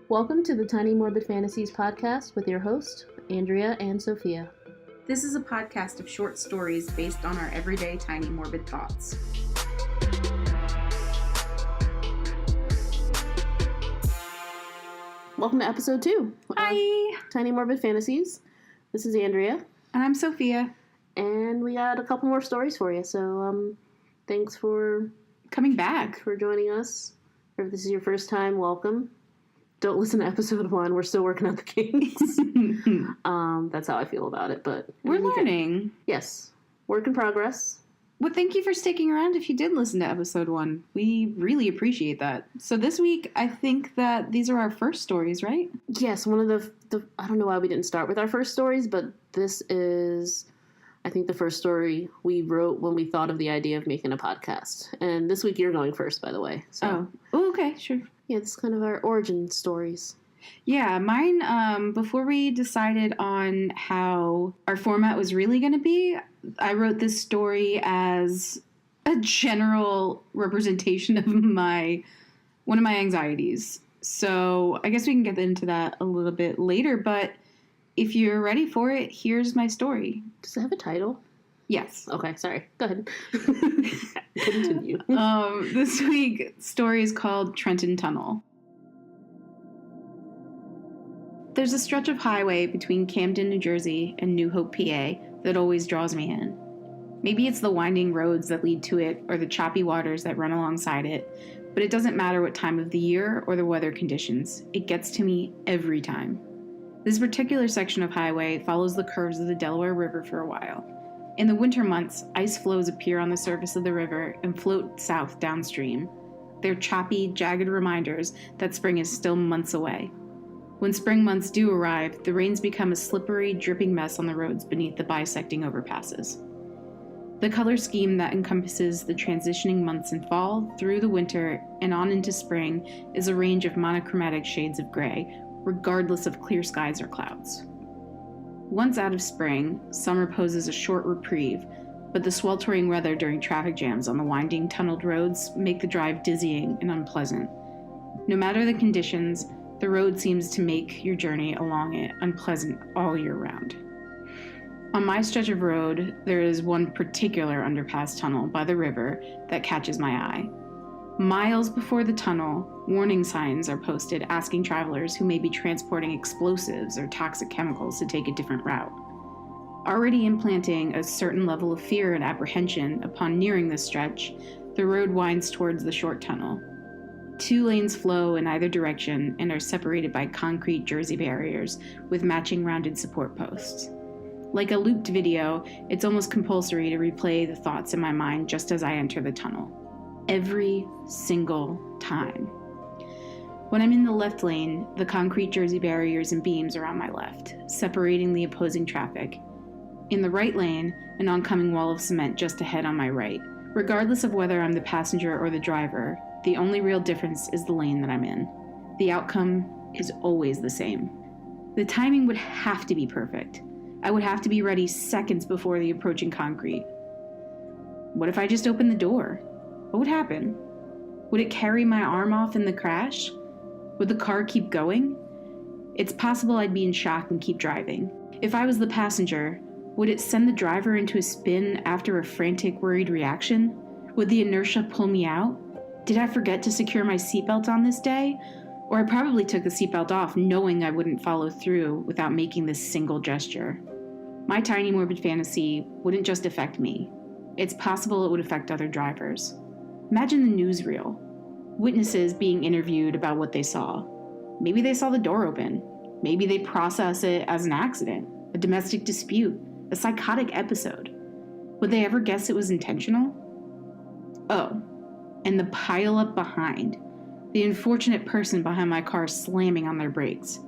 Welcome to the Tiny Morbid Fantasies podcast with your hosts, Andrea and Sofia. This is a podcast of short stories based on our everyday tiny morbid thoughts. Welcome to episode 2. Hi! Tiny Morbid Fantasies. This is Andrea. And I'm Sofia. And we got a couple more stories for you, so thanks for coming back. For joining us. If this is your first time, welcome. Don't listen to episode 1. We're still working out the kinks. That's how I feel about it, but we're learning. Yes. Work in progress. Well, thank you for sticking around if you did listen to episode 1. We really appreciate that. So this week, I think that these are our first stories, right? Yes, one of the I don't know why we didn't start with our first stories, but this is, I think, the first story we wrote when we thought of the idea of making a podcast. And this week you're going first, by the way. So. Oh, okay, sure. Yeah, this is kind of our origin stories. Yeah, mine, before we decided on how our format was really going to be, I wrote this story as a general representation of one of my anxieties. So I guess we can get into that a little bit later, but if you're ready for it, here's my story. Does it have a title? Yes. Okay, sorry. Go ahead. Continue. This week's story is called Trenton Tunnel. There's a stretch of highway between Camden, New Jersey and New Hope, PA that always draws me in. Maybe it's the winding roads that lead to it or the choppy waters that run alongside it, but it doesn't matter what time of the year or the weather conditions. It gets to me every time. This particular section of highway follows the curves of the Delaware River for a while. In the winter months, ice floes appear on the surface of the river and float south downstream. They're choppy, jagged reminders that spring is still months away. When spring months do arrive, the rains become a slippery, dripping mess on the roads beneath the bisecting overpasses. The color scheme that encompasses the transitioning months in fall, through the winter, and on into spring is a range of monochromatic shades of gray, regardless of clear skies or clouds. Once out of spring, summer poses a short reprieve, but the sweltering weather during traffic jams on the winding, tunneled roads make the drive dizzying and unpleasant. No matter the conditions, the road seems to make your journey along it unpleasant all year round. On my stretch of road, there is one particular underpass tunnel by the river that catches my eye. Miles before the tunnel, warning signs are posted asking travelers who may be transporting explosives or toxic chemicals to take a different route. Already implanting a certain level of fear and apprehension upon nearing this stretch, the road winds towards the short tunnel. 2 lanes flow in either direction and are separated by concrete Jersey barriers with matching rounded support posts. Like a looped video, it's almost compulsory to replay the thoughts in my mind just as I enter the tunnel. Every single time. When I'm in the left lane, the concrete Jersey barriers and beams are on my left, separating the opposing traffic. In the right lane, an oncoming wall of cement just ahead on my right. Regardless of whether I'm the passenger or the driver, the only real difference is the lane that I'm in. The outcome is always the same. The timing would have to be perfect. I would have to be ready seconds before the approaching concrete. What if I just opened the door? What would happen? Would it carry my arm off in the crash? Would the car keep going? It's possible I'd be in shock and keep driving. If I was the passenger, would it send the driver into a spin after a frantic, worried reaction? Would the inertia pull me out? Did I forget to secure my seatbelt on this day? Or I probably took the seatbelt off knowing I wouldn't follow through without making this single gesture. My tiny morbid fantasy wouldn't just affect me. It's possible it would affect other drivers. Imagine the newsreel. Witnesses being interviewed about what they saw. Maybe they saw the door open. Maybe they process it as an accident, a domestic dispute, a psychotic episode. Would they ever guess it was intentional? Oh, and the pile-up behind. The unfortunate person behind my car slamming on their brakes.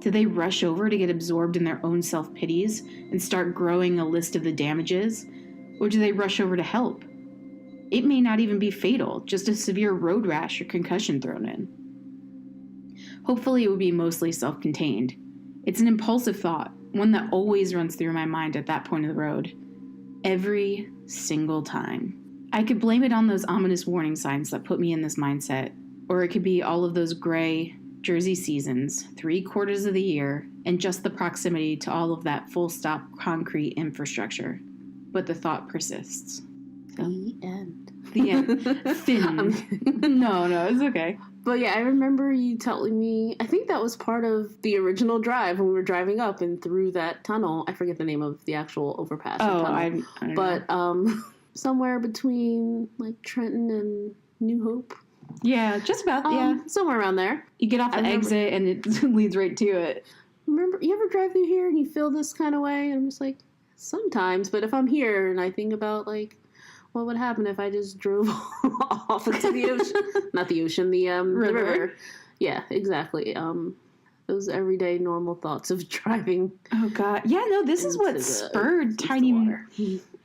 Do they rush over to get absorbed in their own self-pities and start growing a list of the damages? Or do they rush over to help? It may not even be fatal, just a severe road rash or concussion thrown in. Hopefully it would be mostly self-contained. It's an impulsive thought, one that always runs through my mind at that point of the road. Every single time. I could blame it on those ominous warning signs that put me in this mindset, or it could be all of those gray, Jersey seasons, 3/4 of the year, and just the proximity to all of that full-stop concrete infrastructure. But the thought persists. The end. The end. Finn. No, it's okay. But yeah, I remember you telling me, I think that was part of the original drive when we were driving up and through that tunnel. I forget the name of the actual overpass. Oh, tunnel. I don't know. Somewhere between like Trenton and New Hope. Yeah, just about, yeah. Somewhere around there. You get off the exit and it leads right to it. Remember, you ever drive through here and you feel this kind of way? And I'm just like, sometimes, but if I'm here and I think about like, what would happen if I just drove off into the ocean? Not the ocean, the river. Yeah, exactly. Those everyday normal thoughts of driving. Oh, God. Yeah, no, this is what spurred Tiny...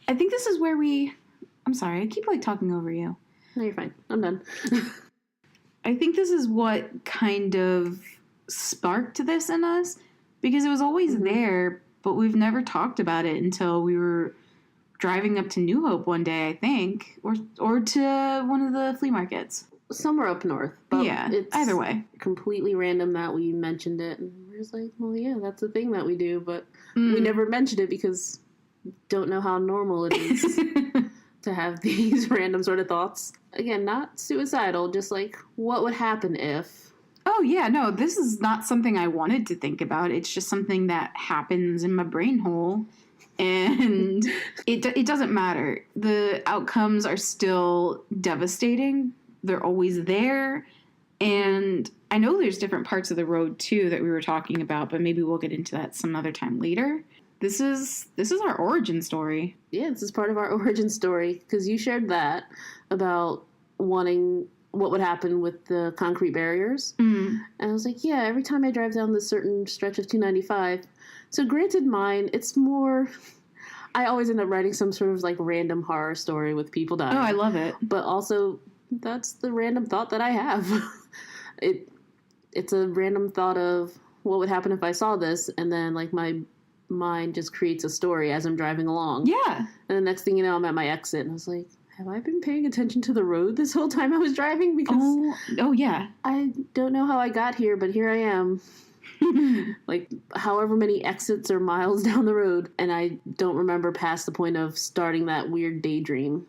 I think this is where I'm sorry, I keep, like, talking over you. No, you're fine. I'm done. I think this is what kind of sparked this in us, because it was always there, but we've never talked about it until we were driving up to New Hope one day, I think, or to one of the flea markets. Somewhere up north. But yeah, it's either way. Completely random that we mentioned it. And we're just like, well, yeah, that's the thing that we do. But we never mentioned it because we don't know how normal it is to have these random sort of thoughts. Again, not suicidal, just like, what would happen if... Oh, yeah, no, this is not something I wanted to think about. It's just something that happens in my brain hole. And it doesn't matter. The outcomes are still devastating. They're always there. And I know there's different parts of the road, too, that we were talking about, but maybe we'll get into that some other time later. This is our origin story. Yeah, this is part of our origin story, because you shared that about wanting what would happen with the concrete barriers. And I was like, yeah, every time I drive down this certain stretch of 295... So granted mine, it's more... I always end up writing some sort of, like, random horror story with people dying. Oh, I love it. But also, that's the random thought that I have. It's a random thought of what would happen if I saw this, and then, like, my mind just creates a story as I'm driving along. Yeah. And the next thing you know, I'm at my exit, and I was like, have I been paying attention to the road this whole time I was driving? Because oh yeah. I don't know how I got here, but here I am. Like, however many exits or miles down the road, and I don't remember past the point of starting that weird daydream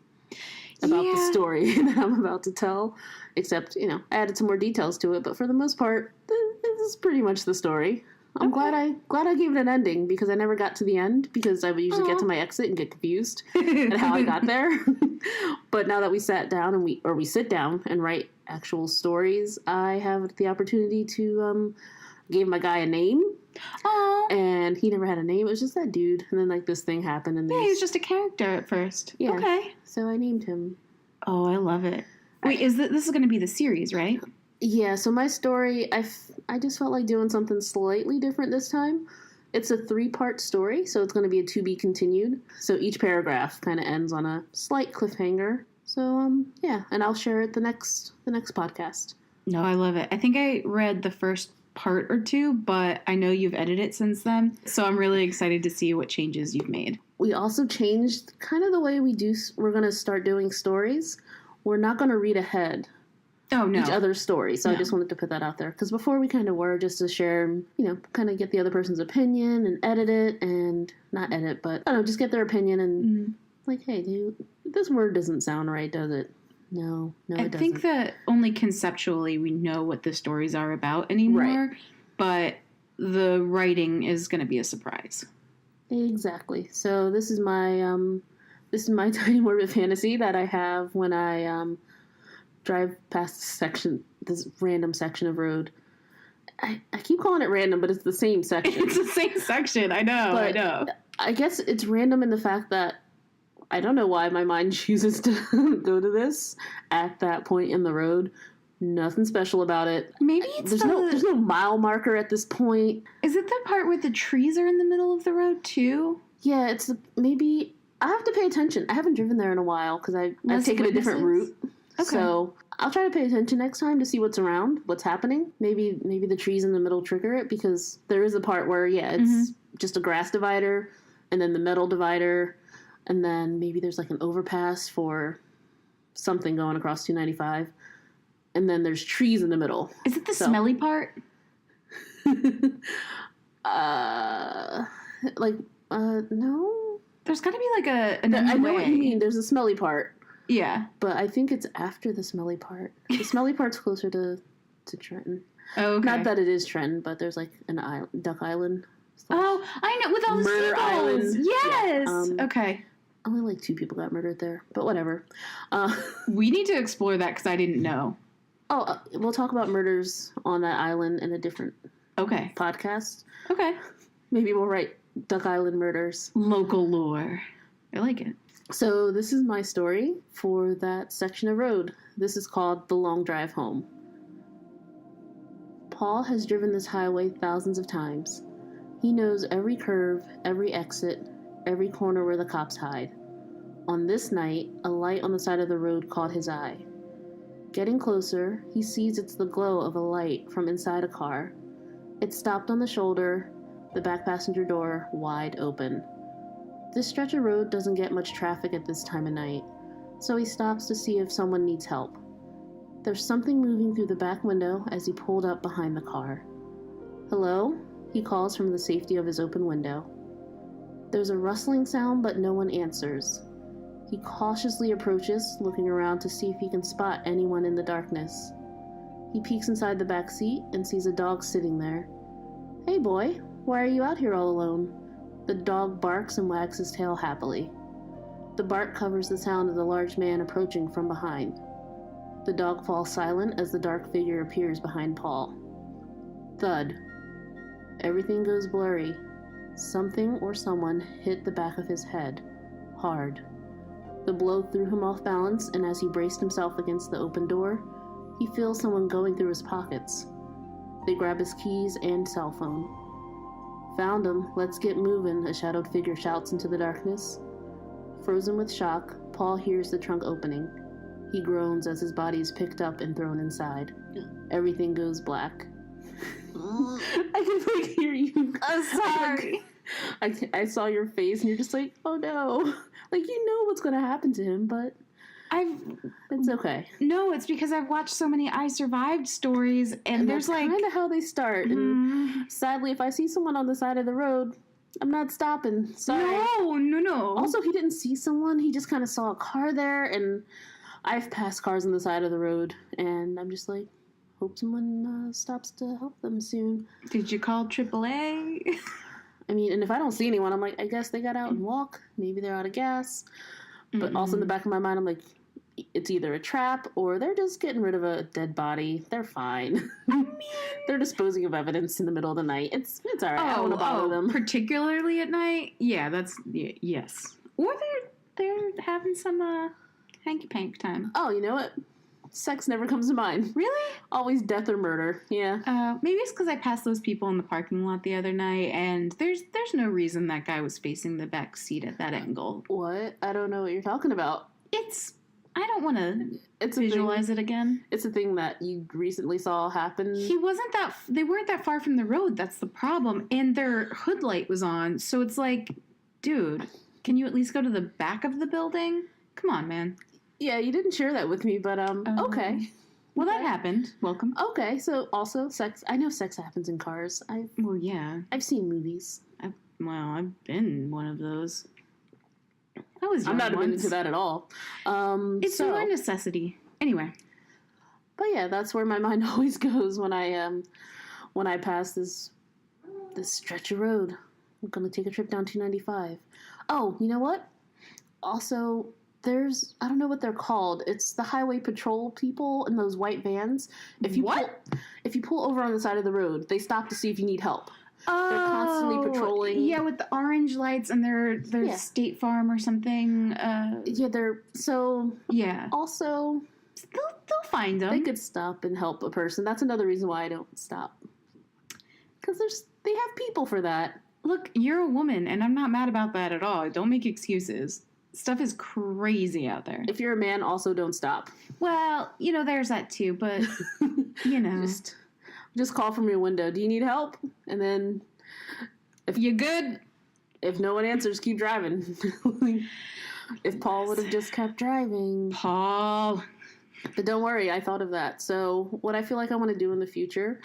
about the story that I'm about to tell, except, I added some more details to it, but for the most part, this is pretty much the story. I'm glad I gave it an ending, because I never got to the end, because I would usually get to my exit and get confused at how I got there. But now that we sat down and we sit down and write actual stories, I have the opportunity to gave my guy a name. Oh. And he never had a name. It was just that dude. And then, like, this thing happened. And he was just a character at first. Yeah. Okay. So I named him. Oh, I love it. Wait, this is going to be the series, right? Yeah, so my story, I just felt like doing something slightly different this time. It's a 3-part story, so it's going to be a to be continued. So each paragraph kind of ends on a slight cliffhanger. So, yeah, and I'll share it the next podcast. No, I love it. I think I read the first part or two, but I know you've edited it since then, so I'm really excited to see what changes you've made. We also changed kind of the way we're going to start doing stories. We're not going to read ahead each other's story, so I just wanted to put that out there, because before we kind of were just to share, kind of get the other person's opinion and edit it, and not edit, but I don't know, just get their opinion and like, hey, dude, this word doesn't sound right, does it? No, it doesn't. I think that only conceptually we know what the stories are about anymore, but the writing is going to be a surprise. Exactly. So this is my tiny morbid fantasy that I have when I drive past this random section of road. I keep calling it random, but it's the same section. It's the same section. I know. I guess it's random in the fact that I don't know why my mind chooses to go to this at that point in the road. Nothing special about it. Maybe there's no mile marker at this point. Is it the part where the trees are in the middle of the road too? Yeah, maybe I have to pay attention. I haven't driven there in a while because I've taken a different route. Okay. So I'll try to pay attention next time to see what's around, what's happening. Maybe the trees in the middle trigger it, because there is a part where it's just a grass divider and then the metal divider. And then maybe there's like an overpass for something going across 295. and then there's trees in the middle. Is it the smelly part? No. There's got to be like a I know what you mean. There's a smelly part. Yeah. But I think it's after the smelly part. The smelly part's closer to Trenton. Oh, okay. Not that it is Trenton, but there's like an island, Duck Island. Oh, I know, with all the Murder seagulls. Island. Yes. Yeah, okay. Only like 2 people got murdered there, but whatever. We need to explore that because I didn't know. We'll talk about murders on that island in a different podcast. Okay. Maybe we'll write Duck Island murders. Local lore. I like it. So this is my story for that section of road. This is called The Long Drive Home. Paul has driven this highway thousands of times. He knows every curve, every exit, every corner where the cops hide. On this night, a light on the side of the road caught his eye. Getting closer, he sees it's the glow of a light from inside a car. It's stopped on the shoulder, the back passenger door wide open. This stretch of road doesn't get much traffic at this time of night, so he stops to see if someone needs help. There's something moving through the back window as he pulled up behind the car. "Hello?" he calls from the safety of his open window. There's a rustling sound, but no one answers. He cautiously approaches, looking around to see if he can spot anyone in the darkness. He peeks inside the back seat and sees a dog sitting there. "Hey boy, why are you out here all alone?" The dog barks and wags his tail happily. The bark covers the sound of the large man approaching from behind. The dog falls silent as the dark figure appears behind Paul. Thud. Everything goes blurry. Something or someone hit the back of his head. Hard. The blow threw him off balance, and as he braced himself against the open door, he feels someone going through his pockets. They grab his keys and cell phone. "Found him. Let's get moving," a shadowed figure shouts into the darkness. Frozen with shock, Paul hears the trunk opening. He groans as his body is picked up and thrown inside. Everything goes black. I can hear you. I'm sorry. I saw your face and you're just like, oh no. You know what's going to happen to him, but it's okay. No, it's because I've watched so many I Survived stories, and there's that's kind of how they start. And sadly, if I see someone on the side of the road, I'm not stopping. Sorry. No. Also, he didn't see someone. He just kind of saw a car there, and I've passed cars on the side of the road, and I'm just like, hope someone stops to help them soon. Did you call AAA? I mean, and if I don't see anyone, I'm like, I guess they got out and walk. Maybe they're out of gas. But also in the back of my mind, I'm like, it's either a trap or they're just getting rid of a dead body. They're fine. I mean, they're disposing of evidence in the middle of the night. It's all right. I don't want to bother them. Particularly at night? Yeah, yes. Or they're having some hanky pank time. Oh, you know what? Sex never comes to mind. Really? Always death or murder. Yeah. Maybe it's because I passed those people in the parking lot the other night, and there's no reason that guy was facing the back seat at that angle. What? I don't know what you're talking about. I don't want to visualize it again. It's a thing that you recently saw happen. They weren't that far from the road. That's the problem. And their hood light was on. So it's like, dude, can you at least go to the back of the building? Come on, man. Yeah, you didn't share that with me, but okay. Well, that happened. Welcome. Okay, so also sex. I know sex happens in cars. Well, yeah. I've seen movies. I've been one of those. I was young I'm not once. into that at all. It's a necessity. Anyway. But yeah, that's where my mind always goes when I pass this stretch of road. I'm gonna take a trip down 295. Oh, you know what? Also, I don't know what they're called. It's the highway patrol people in those white vans. If you pull over on the side of the road, they stop to see if you need help. They're constantly patrolling. Yeah, with the orange lights, and they're State Farm or something. They're so. Yeah. Also, they'll find them. They could stop and help a person. That's another reason why I don't stop. Because they have people for that. Look, you're a woman, and I'm not mad about that at all. Don't make excuses. Stuff is crazy out there. If you're a man, also don't stop. Well, there's that too, but, Just call from your window. Do you need help? And then... If you're good. If no one answers, keep driving. If Paul would have just kept driving. Paul. But don't worry, I thought of that. So what I feel like I want to do in the future,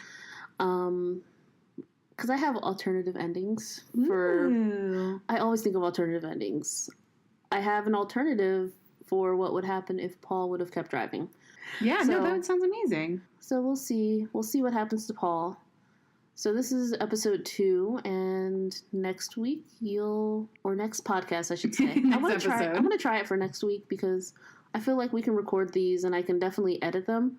because I have alternative endings for... Ooh. I always think of alternative endings. I have an alternative for what would happen if Paul would have kept driving. Yeah, no, that sounds amazing. So we'll see. We'll see what happens to Paul. So this is episode 2, and next week next podcast, I should say. I want to try it for next week because I feel like we can record these and I can definitely edit them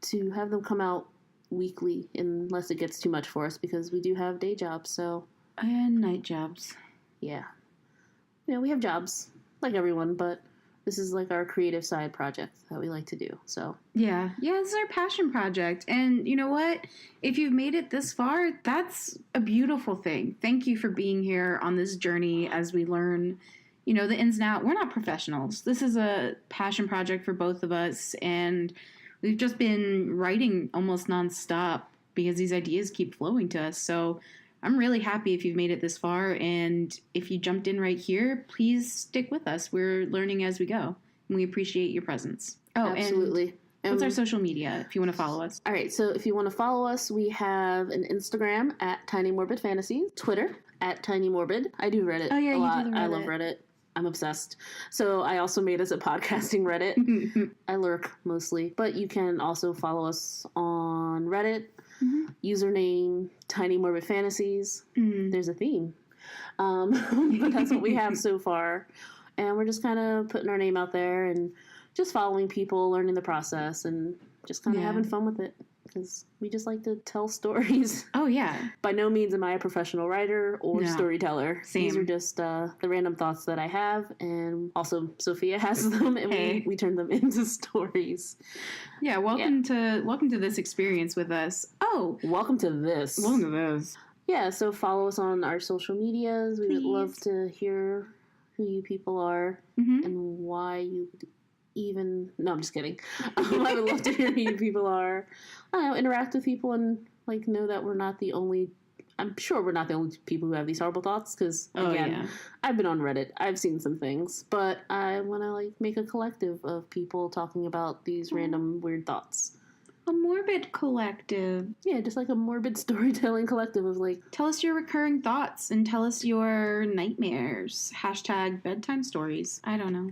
to have them come out weekly unless it gets too much for us because we do have day jobs. So and night jobs. Yeah. We have jobs like everyone, but this is like our creative side project that we like to do. So yeah, this is our passion project. And you know what? If you've made it this far, that's a beautiful thing. Thank you for being here on this journey as we learn, the ins and outs. We're not professionals. This is a passion project for both of us. And we've just been writing almost nonstop because these ideas keep flowing to us. So I'm really happy if you've made it this far, and if you jumped in right here, please stick with us. We're learning as we go, and we appreciate your presence. Oh, absolutely. And what's our social media if you want to follow us? All right, so if you want to follow us, we have an Instagram at Tinymorbidfantasies, Twitter at Tinymorbid. I do Reddit a lot. I love Reddit. I'm obsessed. So I also made us a podcasting Reddit. I lurk mostly, but you can also follow us on Reddit. Mm-hmm. Username Tinymorbidfantasies. Mm-hmm. There's a theme, but that's what we have so far, and we're just kind of putting our name out there and just following people, learning the process, and just kind of having fun with it because we just like to tell stories. Oh yeah. By no means am I a professional writer or storyteller. Same. These are just the random thoughts that I have, and also Sofia has them, and we turn them into stories. Yeah, welcome to this experience with us. Oh, welcome to this. Yeah, so follow us on our social medias. We would love to hear who you people are and why you even... No, I'm just kidding. I would love to hear who you people are. I don't know, interact with people and know that we're not the only... I'm sure we're not the only people who have these horrible thoughts because, again, I've been on Reddit. I've seen some things. But I want to, make a collective of people talking about these random weird thoughts. A morbid collective. Yeah, just like a morbid storytelling collective of, Tell us your recurring thoughts and tell us your nightmares. # bedtime stories. I don't know.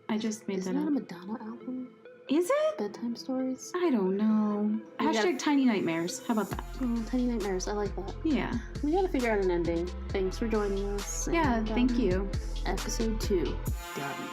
I just made that up. Is that a Madonna album? Is it? Bedtime stories? I don't know. # tiny nightmares. How about that? Oh, tiny nightmares. I like that. Yeah. We gotta figure out an ending. Thanks for joining us. Yeah, thank you. Episode 2. Done.